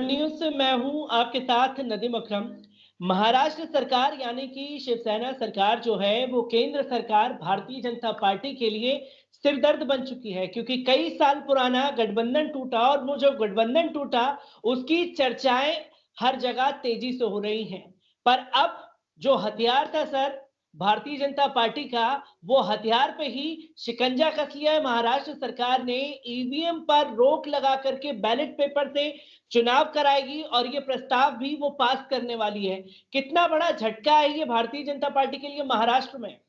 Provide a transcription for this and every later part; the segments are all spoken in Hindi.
अर्बन न्यूज से मैं हूं आपके साथ नदीम अकरम। महाराष्ट्र सरकार यानी कि शिवसेना सरकार जो है वो केंद्र सरकार भारतीय जनता पार्टी के लिए सिरदर्द बन चुकी है, क्योंकि कई साल पुराना गठबंधन टूटा और वो जो गठबंधन टूटा उसकी चर्चाएं हर जगह तेजी से हो रही हैं। पर अब जो हथियार था सर भारतीय जनता पार्टी का, वो हथियार पे ही शिकंजा कस लिया है। महाराष्ट्र सरकार ने ईवीएम पर रोक लगा करके बैलेट पेपर से चुनाव कराएगी और ये प्रस्ताव भी वो पास करने वाली है। कितना बड़ा झटका है ये भारतीय जनता पार्टी के लिए महाराष्ट्र में?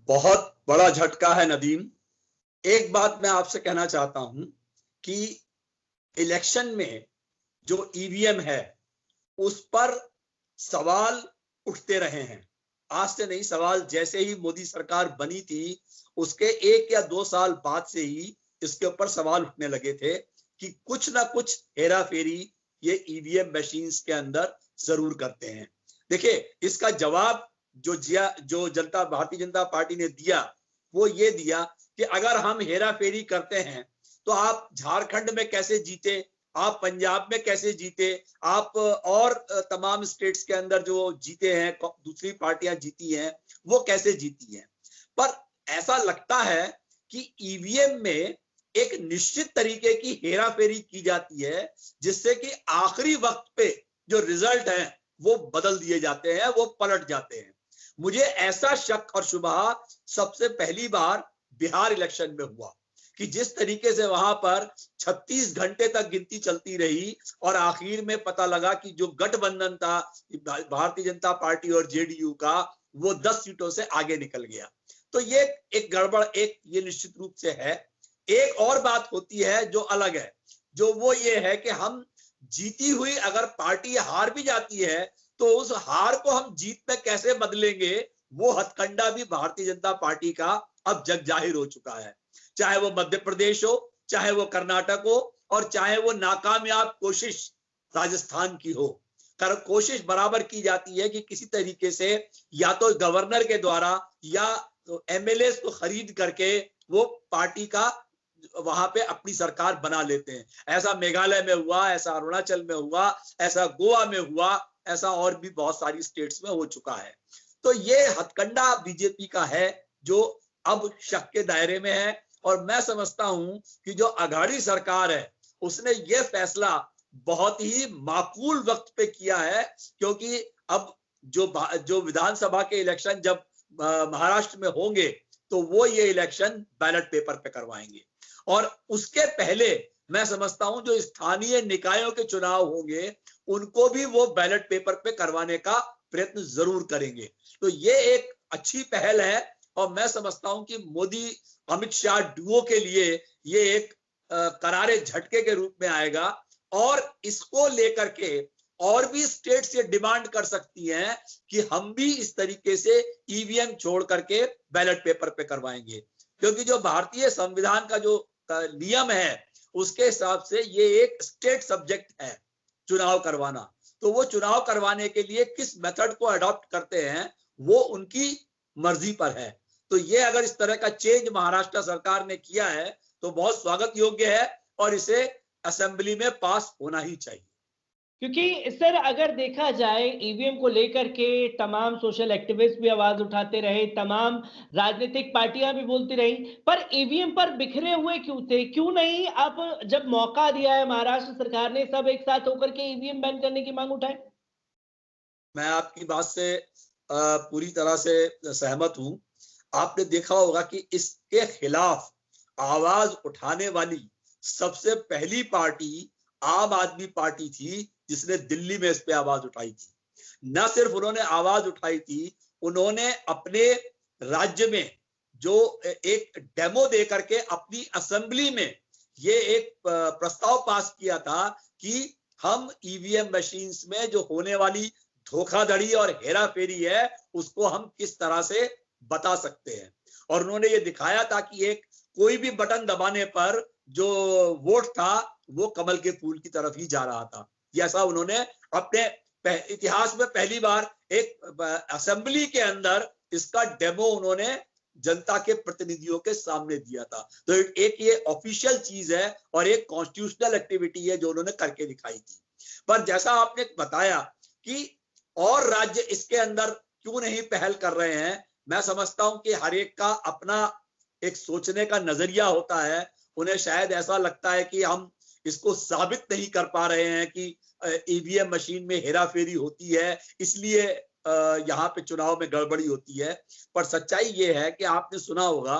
बहुत बड़ा झटका है नदीम। एक बात मैं आपसे कहना चाहता हूं कि इलेक्शन में जो ईवीएम है उस पर सवाल उठते रहे हैं। आज से नहीं, सवाल जैसे ही मोदी सरकार बनी थी उसके 1 या 2 साल बाद से ही इसके ऊपर सवाल उठने लगे थे कि कुछ ना कुछ हेरा फेरी ये ईवीएम मशीन्स के अंदर जरूर करते हैं। देखिए, इसका जवाब जो भारतीय जनता पार्टी ने दिया वो ये दिया कि अगर हम हेरा फेरी करते हैं तो आप झारखंड में कैसे जीते, आप पंजाब में कैसे जीते, आप और तमाम स्टेट्स के अंदर जो जीते हैं, दूसरी पार्टियां जीती हैं, वो कैसे जीती हैं। पर ऐसा लगता है कि ईवीएम में एक निश्चित तरीके की हेरा फेरी की जाती है जिससे कि आखिरी वक्त पे जो रिजल्ट है वो बदल दिए जाते हैं, वो पलट जाते हैं। मुझे ऐसा शक और शुबहा सबसे पहली बार बिहार इलेक्शन में हुआ कि जिस तरीके से वहां पर 36 घंटे तक गिनती चलती रही और आखिर में पता लगा कि जो गठबंधन था भारतीय जनता पार्टी और जेडीयू का, वो 10 सीटों से आगे निकल गया। तो ये एक गड़बड़ ये निश्चित रूप से है। एक और बात होती है जो अलग है, जो वो ये है कि हम जीती हुई अगर पार्टी हार भी जाती है तो उस हार को हम जीत में कैसे बदलेंगे, वो हथकंडा भी भारतीय जनता पार्टी का अब जग जाहिर हो चुका है। चाहे वो मध्य प्रदेश हो, चाहे वो कर्नाटक हो, और चाहे वो नाकामयाब कोशिश राजस्थान की हो, कोशिश बराबर की जाती है कि किसी तरीके से या तो गवर्नर के द्वारा या तो एमएलए को खरीद करके वो पार्टी का वहां पे अपनी सरकार बना लेते हैं। ऐसा मेघालय में हुआ, ऐसा अरुणाचल में हुआ, ऐसा गोवा में हुआ, ऐसा और भी बहुत सारी स्टेट्स में हो चुका है। तो ये हथकंडा बीजेपी का है जो अब शक के दायरे में है। और मैं समझता हूं कि जो अघाड़ी सरकार है उसने ये फैसला बहुत ही माकूल वक्त पे किया है, क्योंकि अब जो विधानसभा के इलेक्शन जब महाराष्ट्र में होंगे तो वो ये इलेक्शन बैलेट पेपर पे करवाएंगे, और उसके पहले मैं समझता हूं जो स्थानीय निकायों के चुनाव होंगे उनको भी वो बैलेट पेपर पे करवाने का प्रयत्न जरूर करेंगे। तो ये एक अच्छी पहल है और मैं समझता हूं कि मोदी अमित शाह डुओ के लिए ये एक करारे झटके के रूप में आएगा, और इसको लेकर के और भी स्टेट्स ये डिमांड कर सकती हैं कि हम भी इस तरीके से ईवीएम छोड़ करके बैलेट पेपर पे करवाएंगे, क्योंकि जो भारतीय संविधान का जो नियम है उसके हिसाब से ये एक स्टेट सब्जेक्ट है चुनाव करवाना। तो वो चुनाव करवाने के लिए किस मेथड को अडॉप्ट करते हैं वो उनकी मर्जी पर है। तो ये अगर इस तरह का चेंज महाराष्ट्र सरकार ने किया है तो बहुत स्वागत योग्य है और इसे असेंबली में पास होना ही चाहिए। क्योंकि सर अगर देखा जाए ईवीएम को लेकर के तमाम सोशल एक्टिविस्ट भी आवाज उठाते रहे, तमाम राजनीतिक पार्टियां भी बोलती रही, पर ईवीएम पर बिखरे हुए क्यों थे? क्यों नहीं अब जब मौका दिया है महाराष्ट्र सरकार ने, सब एक साथ होकर के ईवीएम बैन करने की मांग उठाए? मैं आपकी बात से पूरी तरह से सहमत हूं। आपने देखा होगा कि इसके खिलाफ आवाज उठाने वाली सबसे पहली पार्टी आम आदमी पार्टी थी, जिसने दिल्ली में इस पे आवाज उठाई थी। न सिर्फ उन्होंने आवाज उठाई थी, उन्होंने अपने राज्य में जो एक डेमो दे करके अपनी असेंबली में ये एक प्रस्ताव पास किया था कि हम ईवीएम मशीन्स में जो होने वाली धोखाधड़ी और हेरा फेरी है उसको हम किस तरह से बता सकते हैं। और उन्होंने ये दिखाया था कि एक कोई भी बटन दबाने पर जो वोट था वो कमल के फूल की तरफ ही जा रहा था। ऐसा उन्होंने अपने इतिहास में पहली बार एक असेंबली के अंदर इसका डेमो उन्होंने जनता के प्रतिनिधियों के सामने दिया था। तो एक ये ऑफिशियल चीज है और एक कॉन्स्टिट्यूशनल एक्टिविटी है जो उन्होंने करके दिखाई थी। पर जैसा आपने बताया कि और राज्य इसके अंदर क्यों नहीं पहल कर रहे हैं, मैं समझता हूं कि हर एक का अपना एक सोचने का नजरिया होता है। उन्हें शायद ऐसा लगता है कि हम इसको साबित नहीं कर पा रहे हैं कि ईवीएम मशीन में हेराफेरी होती है, इसलिए यहाँ पे चुनाव में गड़बड़ी होती है। पर सच्चाई ये है कि आपने सुना होगा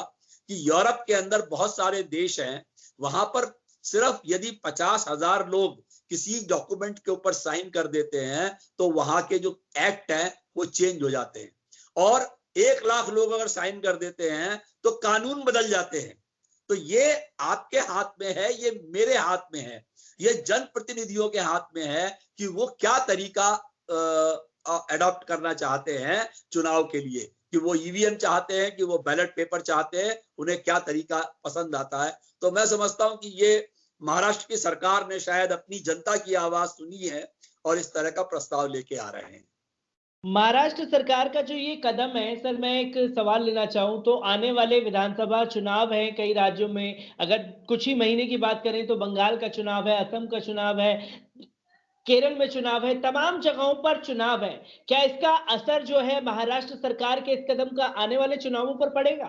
कि यूरोप के अंदर बहुत सारे देश हैं, वहां पर सिर्फ यदि 50,000 लोग किसी डॉक्यूमेंट के ऊपर साइन कर देते हैं तो वहां के जो एक्ट है वो चेंज हो जाते हैं, और 1 लाख लोग अगर साइन कर देते हैं तो कानून बदल जाते हैं। तो ये आपके हाथ में है, ये मेरे हाथ में है, ये जनप्रतिनिधियों के हाथ में है कि वो क्या तरीका अडॉप्ट करना चाहते हैं चुनाव के लिए, कि वो ईवीएम चाहते हैं कि वो बैलेट पेपर चाहते हैं, उन्हें क्या तरीका पसंद आता है। तो मैं समझता हूं कि ये महाराष्ट्र की सरकार ने शायद अपनी जनता की आवाज सुनी है और इस तरह का प्रस्ताव लेके आ रहे हैं। महाराष्ट्र सरकार का जो ये कदम है सर, मैं एक सवाल लेना चाहूं तो आने वाले विधानसभा चुनाव है कई राज्यों में, अगर कुछ ही महीने की बात करें तो बंगाल का चुनाव है, असम का चुनाव है, केरल में चुनाव है, तमाम जगहों पर चुनाव है। क्या इसका असर जो है महाराष्ट्र सरकार के इस कदम का आने वाले चुनावों पर पड़ेगा?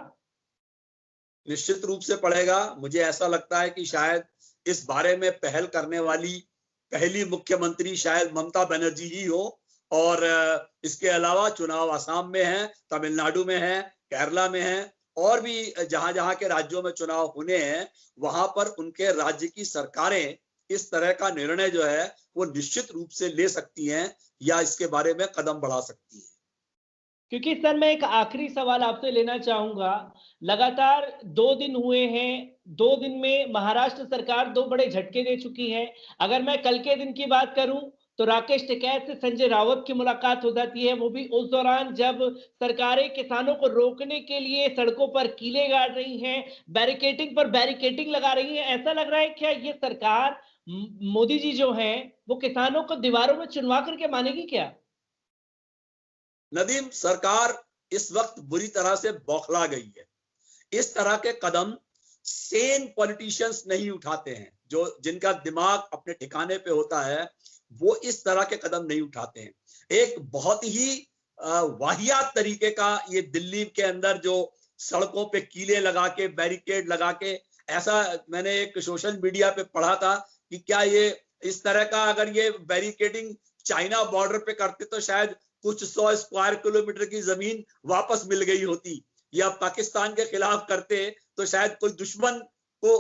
निश्चित रूप से पड़ेगा। मुझे ऐसा लगता है कि शायद इस बारे में पहल करने वाली पहली मुख्यमंत्री शायद ममता बनर्जी ही हो, और इसके अलावा चुनाव असम में है, तमिलनाडु में है, केरला में है, और भी जहां जहां के राज्यों में चुनाव होने हैं वहां पर उनके राज्य की सरकारें इस तरह का निर्णय जो है वो निश्चित रूप से ले सकती हैं या इसके बारे में कदम बढ़ा सकती हैं। क्योंकि सर मैं एक आखिरी सवाल आपसे लेना चाहूंगा, लगातार 2 दिन हुए हैं, 2 दिन में महाराष्ट्र सरकार 2 बड़े झटके दे चुकी है। अगर मैं कल के दिन की बात करूं तो राकेश टिकैत से संजय राउत की मुलाकात हो जाती है, वो भी उस दौरान जब सरकारें किसानों को रोकने के लिए सड़कों पर कीले गाड़ रही हैं, बैरिकेडिंग पर बैरिकेडिंग लगा रही हैं। ऐसा लग रहा है क्या ये सरकार मोदी जी जो हैं वो किसानों को दीवारों में चुनवा करके मानेगी क्या? नदीम, सरकार इस वक्त बुरी तरह से बौखला गई है। इस तरह के कदम सेन पॉलिटिशियंस नहीं उठाते हैं, जो जिनका दिमाग अपने ठिकाने पे होता है वो इस तरह के कदम नहीं उठाते हैं। एक बहुत ही वाहियात तरीके का ये दिल्ली के अंदर जो सड़कों पे कीले लगा के बैरिकेड लगा के, ऐसा मैंने एक सोशल मीडिया पे पढ़ा था कि क्या ये इस तरह का अगर ये बैरिकेडिंग चाइना बॉर्डर पे करते तो शायद कुछ 100 स्क्वायर किलोमीटर की जमीन वापस मिल गई होती, या पाकिस्तान के खिलाफ करते तो शायद कोई दुश्मन को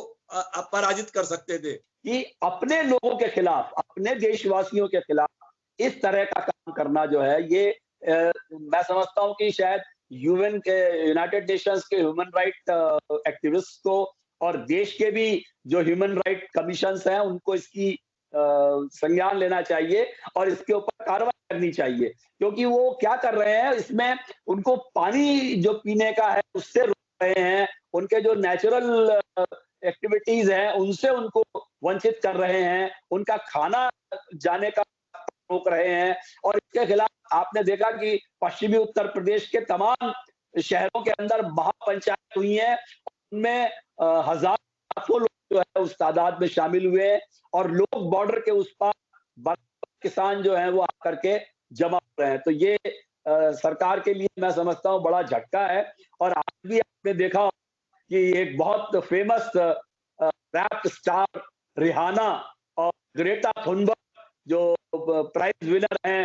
पराजित कर सकते थे। कि अपने लोगों के खिलाफ, अपने देशवासियों के खिलाफ इस तरह का काम करना जो है ये मैं समझता हूं कि शायद यूएन के, यूनाइटेड नेशंस के ह्यूमन राइट एक्टिविस्ट को और देश के भी जो ह्यूमन राइट कमीशंस हैं उनको इसकी संज्ञान लेना चाहिए और इसके ऊपर कार्रवाई करनी चाहिए, क्योंकि वो क्या कर रहे हैं, इसमें उनको पानी जो पीने का है उससे रोक रहे हैं, उनके जो नेचुरल एक्टिविटीज हैं उनसे उनको वंचित कर रहे हैं, उनका खाना जाने का रोक रहे हैं। और इसके खिलाफ आपने देखा कि पश्चिमी उत्तर प्रदेश के तमाम शहरों के अंदर महापंचायत हुई है, उनमें हजारों लोग जो है उस तादाद में शामिल हुए हैं, और लोग बॉर्डर के उस पार किसान जो है वो आकर के जमा हो रहे हैं। तो ये सरकार के लिए मैं समझता हूँ बड़ा झटका है। और आज भी आपने देखा कि एक बहुत फेमस रैप स्टार रिहाना और ग्रेटा थुनबर्ग जो प्राइज विनर हैं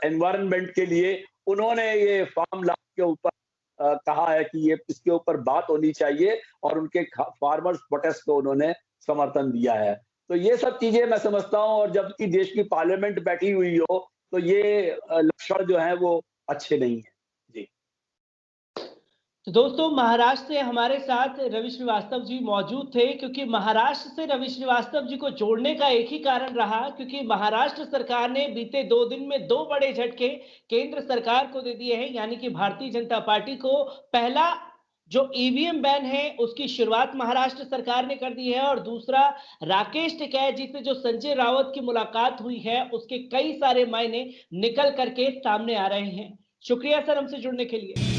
एनवायरनमेंट के लिए, उन्होंने ये फार्म लॉ के ऊपर कहा है कि ये इसके ऊपर बात होनी चाहिए और उनके फार्मर्स प्रोटेस्ट को उन्होंने समर्थन दिया है। तो ये सब चीजें मैं समझता हूं, और जबकि देश की पार्लियामेंट बैठी हुई हो तो ये लक्षण जो है वो अच्छे नहीं है। जी तो दोस्तों, महाराष्ट्र से हमारे साथ रवि श्रीवास्तव जी मौजूद थे, क्योंकि महाराष्ट्र से रवि श्रीवास्तव जी को जोड़ने का एक ही कारण रहा, क्योंकि महाराष्ट्र सरकार ने बीते 2 दिन में 2 बड़े झटके केंद्र सरकार को दे दिए हैं, यानी कि भारतीय जनता पार्टी को। पहला जो ईवीएम बैन है उसकी शुरुआत महाराष्ट्र सरकार ने कर दी है, और दूसरा राकेश टिकैत जी से जो संजय राउत की मुलाकात हुई है उसके कई सारे मायने निकल करके सामने आ रहे हैं। शुक्रिया सर हमसे जुड़ने के लिए।